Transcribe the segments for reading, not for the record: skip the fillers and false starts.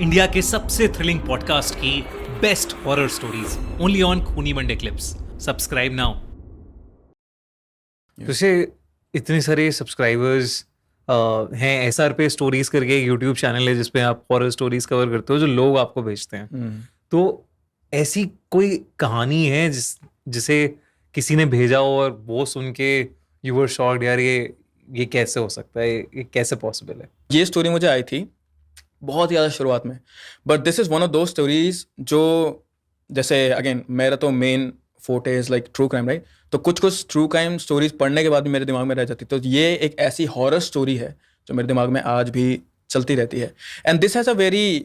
India के सबसे thrilling podcast की best horror stories only on खूनी मंडे क्लिप्स। Subscribe now. जैसे इतने सारे सब्सक्राइबर्स हैं, एसआर पे स्टोरीज करके यूट्यूब चैनल है जिसपे आप हॉरर स्टोरीज कवर करते हो जो लोग आपको भेजते हैं। तो ऐसी कोई कहानी है जिसे किसी ने भेजा हो और वो सुन के यू वर शॉक्ड, यार ये कैसे हो सकता है, ये कैसे पॉसिबल है? ये स्टोरी मुझे आई थी बहुत ज़्यादा शुरुआत में, but this is one of दो स्टोरीज जो, जैसे अगेन मेरा तो मेन फोटे is like true crime, right? तो कुछ कुछ ट्रू क्राइम स्टोरीज पढ़ने के बाद भी मेरे दिमाग में रह जाती, तो ये एक ऐसी हॉरर स्टोरी है जो मेरे दिमाग में आज भी चलती रहती है। And this has a very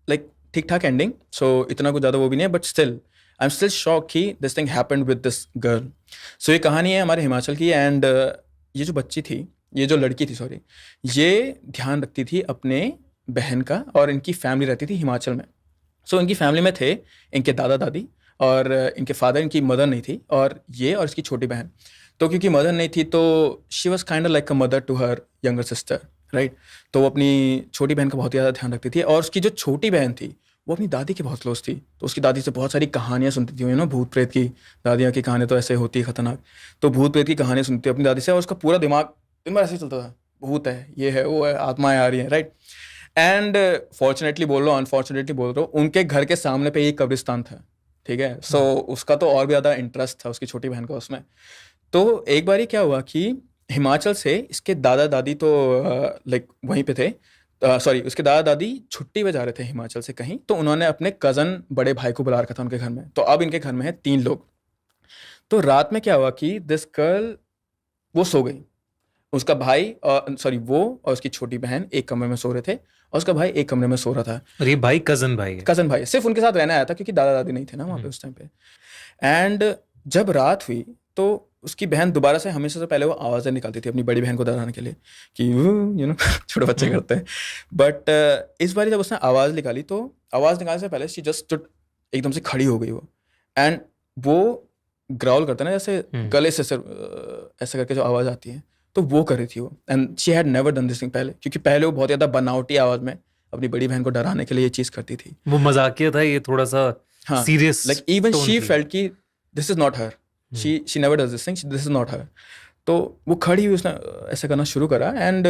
like ठीक ठाक एंडिंग, सो इतना कुछ ज़्यादा वो भी नहीं है, but still I am still shock कि this thing happened with this girl. So ये कहानी है हमारे हिमाचल की, एंड ये जो बच्ची थी, ये जो लड़की थी सॉरी, ये ध्यान रखती थी अपने बहन का, और इनकी फैमिली रहती थी हिमाचल में। सो इनकी फैमिली में थे इनके दादा दादी, और इनके फादर, इनकी मदर नहीं थी, और ये और इसकी छोटी बहन। तो क्योंकि मदर नहीं थी तो she was kind like a mother to her younger sister, right? तो वो अपनी छोटी बहन का बहुत ज़्यादा ध्यान रखती थी, और उसकी जो छोटी बहन थी वो अपनी दादी की बहुत क्लोज थी। तो उसकी दादी से बहुत सारी कहानियाँ सुनती थी, भूत प्रेत की। दादियाँ की कहानी तो ऐसे होती है खतरनाक, तो भूत प्रेत की कहानियाँ सुनती थी अपनी दादी से, और उसका पूरा दिमाग दिन भर ऐसे ही चलता था, भूत है, ये है, वो है, आत्माएं आ रही हैं, राइट? एंड फॉर्चुनेटली बोल रहा हूँ, अनफॉर्चुनेटली बोल रहा हूँ, उनके घर के सामने पे एक कब्रिस्तान था, ठीक है? सो उसका तो और भी ज़्यादा इंटरेस्ट था उसकी छोटी बहन का उसमें। तो एक बार क्या हुआ कि हिमाचल से इसके दादा दादी तो लाइक वहीं पे थे, सॉरी उसके दादा दादी छुट्टी पे जा रहे थे हिमाचल से कहीं, तो उन्होंने अपने कज़न बड़े भाई को बुला रखा था उनके घर में। तो अब इनके घर में है 3 लोग। तो रात में क्या हुआ कि दिस गर्ल वो सो गई, उसका भाई सॉरी वो और उसकी छोटी बहन एक कमरे में सो रहे थे, और उसका भाई एक कमरे में सो रहा था। और ये भाई कजन भाई है? कज़न भाई सिर्फ उनके साथ रहने आया था क्योंकि दादा दादी नहीं थे ना वहाँ पे उस टाइम पे। एंड जब रात हुई तो उसकी बहन दोबारा से, हमेशा से पहले वो आवाज़ें निकालती थी अपनी बड़ी बहन को डराने के लिए कि छोटे बच्चे करते हैं, बट इस बार जब उसने आवाज़ निकाली तो आवाज़ निकालने से पहले शी जस्ट स्टूड, एकदम से खड़ी हो गई वो, एंड वो ग्राउल करता है ना जैसे गले से ऐसा करके जो आवाज़ आती है, तो वो कर रही थी वो। And she had never done this thing पहले, क्योंकि पहले वो बहुत ज़्यादा बनावटी आवाज़ में अपनी बड़ी बहन को डराने के लिए ये चीज़ करती थी। वो मजाकिया था, ये थोड़ा सा हाँ, serious, like even she felt कि this is not her, she never does this thing, this is not her. तो वो खड़ी हुई, उसने ऐसा करना शुरू करा, एंड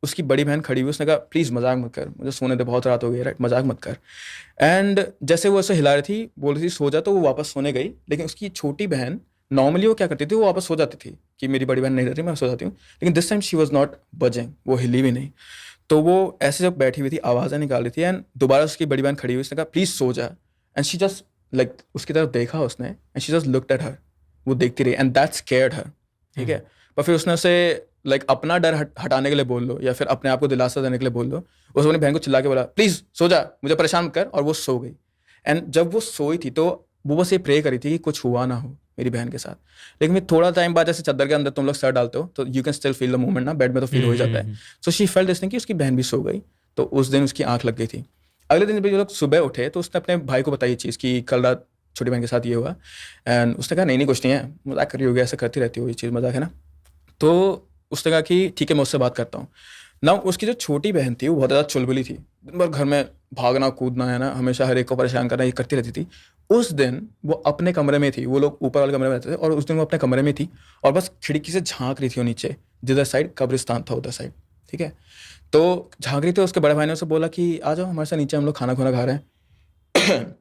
उसकी बड़ी बहन खड़ी हुई, उसने कहा प्लीज़ मजाक मत कर, मुझे सोने दे, बहुत रात हो गई, राइट? मजाक मत कर। एंड जैसे वो ऐसे हिला रही थी, बोल रही थी सो जा, तो वो वापस सोने गई। लेकिन उसकी छोटी बहन नॉर्मली वो क्या करती थी, वो वापस सो जाती थी कि मेरी बड़ी बहन नहीं डर रही, मैं सो जाती हूँ। लेकिन this time she was not buzzing, वो हिली भी नहीं। तो वो ऐसे जब बैठी हुई थी, आवाज़ें निकाल रही थी, एंड दोबारा उसकी बड़ी बहन खड़ी हुई, उसने कहा प्लीज़ सो जा, एंड शी जस्ट लाइक उसकी तरफ देखा उसने, and she just looked at her, वो देखती रही, एंड दैट स्कैर्ड हर, ठीक है? पर फिर उसने उसे लाइक अपना डर हटाने के लिए बोल लो, या फिर अपने आप को दिलासा देने के लिए बोल लो, उसने अपनी बहन को चिल्ला के बोला प्लीज़ सो जा, मुझे परेशान मत कर, और वो सो गई। एंड जब वो सोई थी तो वो बस ये प्रे करी थी कि कुछ हुआ ना हो मेरी बहन के साथ। लेकिन फिर थोड़ा टाइम बाद जैसे चादर के अंदर तुम लोग सर डालते हो तो you can still feel the movement ना, बेड में तो फील हो ही जाता है। So she felt this thing कि उसकी बहन भी सो गई, तो उस दिन उसकी आंख लग गई थी। अगले दिन जब लोग सुबह उठे तो उसने अपने भाई को बताई ये चीज़ कि कल रात छोटी बहन के साथ ये हुआ, एंड उसने कहा नहीं कुछ नहीं है, मजाक करी होगी, ऐसा करती रहती हो, ये चीज़ मजाक है ना। तो उसने कहा कि ठीक है मैं उससे बात करता हूँ ना। उसकी जो छोटी बहन थी वो बहुत ज़्यादा चुलबुली थी, दिन भर घर में भागना कूदना है ना, हमेशा हर एक को परेशान करना, ये करती रहती थी। उस दिन वो अपने कमरे में थी, वो लोग ऊपर वाले कमरे में रहते थे, और उस दिन वो अपने कमरे में थी और बस खिड़की से झांक रही थी वो नीचे, जिधर साइड कब्रिस्तान था उधर साइड, ठीक है? तो झांक रही थी, उसके बड़े भाई ने उसे बोला कि आ जाओ हमारे साथ नीचे, हम लोग खाना खुना खा रहे हैं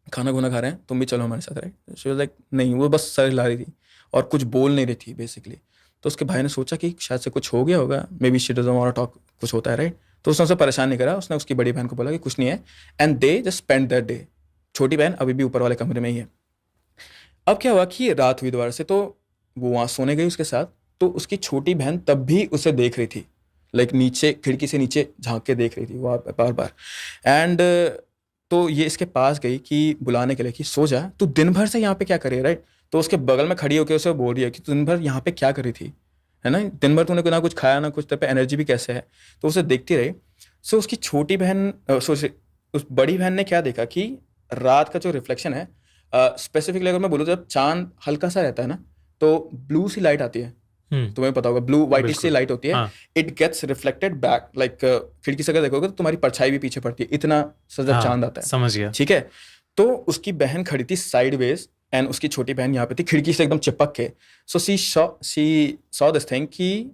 खाना खुना खा रहे हैं, तुम भी चलो हमारे साथ, राइट? शी वाज लाइक नहीं, वो बस सर हिला रही थी और कुछ बोल नहीं रही थी बेसिकली। तो उसके भाई ने सोचा कि शायद से कुछ हो गया होगा, maybe she doesn't want to talk, कुछ होता है, राइट? तो उसने उसे परेशान नहीं करा, उसने उसकी बड़ी बहन को बोला कि कुछ नहीं है, and they just spend that day. छोटी बहन अभी भी ऊपर वाले कमरे में ही है। अब क्या हुआ कि रात हुई दोबारा से, तो वो वहाँ सोने गई उसके साथ, तो उसकी छोटी बहन तब भी उसे देख रही थी, लाइक नीचे खिड़की से नीचे झांक के देख रही थी वो बार बार। एंड तो ये इसके पास गई कि बुलाने के लिए कि सो जा, तू दिन भर से यहाँ पे क्या करे, राइट? तो उसके बगल में खड़ी होकर उसे बोल रही है कि तू दिन भर यहाँ पे क्या करी थी, है ना? दिन भर तूने ना कुछ खाया ना कुछ, तेरे पे एनर्जी भी कैसे है? तो उसे देखती रही। सो उसकी छोटी बहन उस बड़ी बहन ने क्या देखा कि रात का जो रिफ्लेक्शन है, स्पेसिफिकली अगर मैं बोलूँ तो जब चांद हल्का सा रहता है ना, तो ब्लू सी लाइट आती है, तुम्हें पता होगा ब्लू वाइटिश सी बिल्कुल। लाइट होती है, हाँ। It gets reflected back, like खिड़की से अगर देखोगे तो तुम्हारी परछाई भी पीछे पड़ती है, इतना सा जब हाँ, चांद आता है, समझ गया। ठीक है। तो उसकी बहन खड़ी थी साइडवेज एंड उसकी छोटी बहन यहाँ पे थी खिड़की से एकदम चिपक के। So she saw this thing कि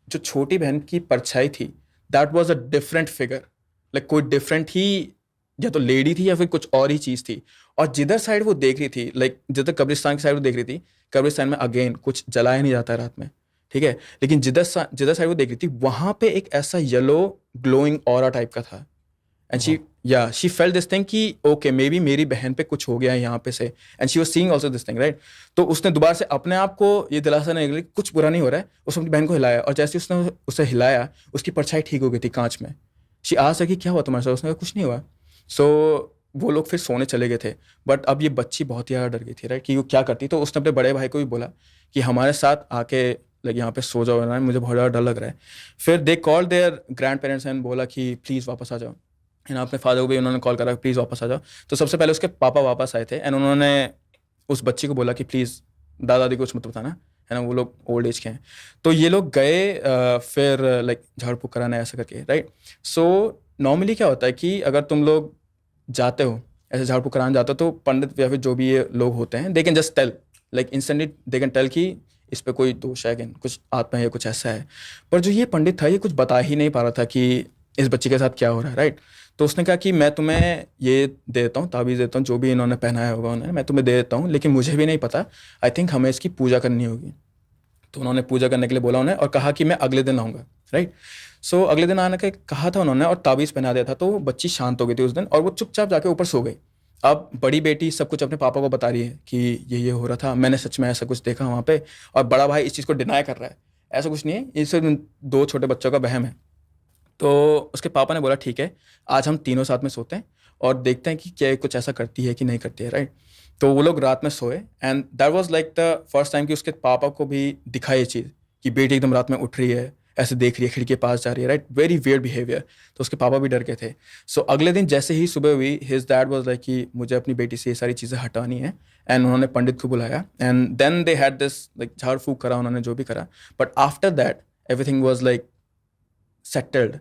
जो छोटी बहन की परछाई थी that was a different figure, like कोई डिफरेंट ही, या तो लेडी थी या फिर कुछ और ही चीज थी। और जिधर साइड वो देख रही थी, लाइक जिधर कब्रिस्तान की साइड वो देख रही थी, कब्रिस्तान में अगेन कुछ जलाया नहीं जाता रात में, ठीक है, लेकिन जिधर साइड वो देख रही थी वहां पे एक ऐसा येलो ग्लोइंग ऑरा टाइप का था। And she felt this thing कि ओके मे बी मेरी बहन पे कुछ हो गया है यहाँ पे से, and she was seeing also this thing, right. तो उसने दोबारा से अपने आप को ये दिलासा नहीं कि कुछ बुरा नहीं हो रहा है, उसने अपनी बहन को हिलाया, और जैसे उसने उसे हिलाया उसकी परछाई ठीक हो गई थी कांच में। शी आज सकी क्या हुआ तुम्हारे साथ, उसने कहा कुछ नहीं हुआ। सो वो लोग फिर सोने चले गए थे। बट अब ये बच्ची बहुत ही ज़्यादा डर गई थी, राइट, कि वो क्या करती। तो उसने अपने बड़े भाई को भी बोला कि हमारे साथ आके लाइक यहाँ पे सो जाओ ना, मुझे बहुत ज़्यादा डर लग रहा है। फिर they call their grandparents and बोला कि प्लीज़ वापस आ जाओ, एंड अपने फादर को भी उन्होंने कॉल करा प्लीज़ वापस आ जाओ। तो सबसे पहले उसके पापा वापस आए थे एंड उन्होंने उस बच्ची को बोला कि प्लीज़ दादा दादी को कुछ मत बताना, है ना, वो लोग ओल्ड एज के हैं। तो ये लोग गए फिर लाइक झाड़ फूक कराना ऐसा करके, राइट। सो नॉर्मली क्या होता है कि अगर तुम लोग जाते हो ऐसे झाड़ फूक कराने जाते हो तो पंडित या फिर जो भी ये लोग होते हैं they can just tell, like instantly they can tell कि इस पे कोई दोष है, कुछ आत्मा है, कुछ ऐसा है। पर जो ये पंडित था ये कुछ बता ही नहीं पा रहा था कि इस बच्ची के साथ क्या हो रहा है, राइट। तो उसने कहा कि मैं तुम्हें ये दे देता हूँ, ताबीज़ देता हूँ, जो भी इन्होंने पहनाया होगा उन्होंने, मैं तुम्हें दे देता हूँ, लेकिन मुझे भी नहीं पता, आई थिंक हमें इसकी पूजा करनी होगी। तो उन्होंने पूजा करने के लिए बोला उन्हें और कहा कि मैं अगले दिन आऊँगा, राइट। सो अगले दिन आने के कहा था उन्होंने और ताबीज़ पहना दिया था। तो बच्ची शांत हो गई थी उस दिन और वो चुपचाप जाके ऊपर सो गई। अब बड़ी बेटी सब कुछ अपने पापा को बता रही है कि ये हो रहा था, मैंने सच में ऐसा कुछ देखा वहाँ पे, और बड़ा भाई इस चीज़ को डिनाई कर रहा है, ऐसा कुछ नहीं है, ये सिर्फ 2 छोटे बच्चों का वहम है। तो उसके पापा ने बोला ठीक है आज हम तीनों साथ में सोते हैं और देखते हैं कि क्या कुछ ऐसा करती है कि नहीं करती है, राइट। तो वो लोग रात में सोए and that was like the first time कि उसके पापा को भी दिखा ये चीज़ कि बेटी एकदम रात में उठ रही है, ऐसे देख रही है, खिड़की के पास जा रही है, राइट, वेरी वियर्ड बिहेवियर। तो उसके पापा भी डर गए थे। सो अगले दिन जैसे ही सुबह हुई हिज डैड वाज लाइक कि मुझे अपनी बेटी से ये सारी चीज़ें हटानी है, एंड उन्होंने पंडित को बुलाया and then they had this like झाड़ फूक करा उन्होंने जो भी करा। But after that everything was like settled,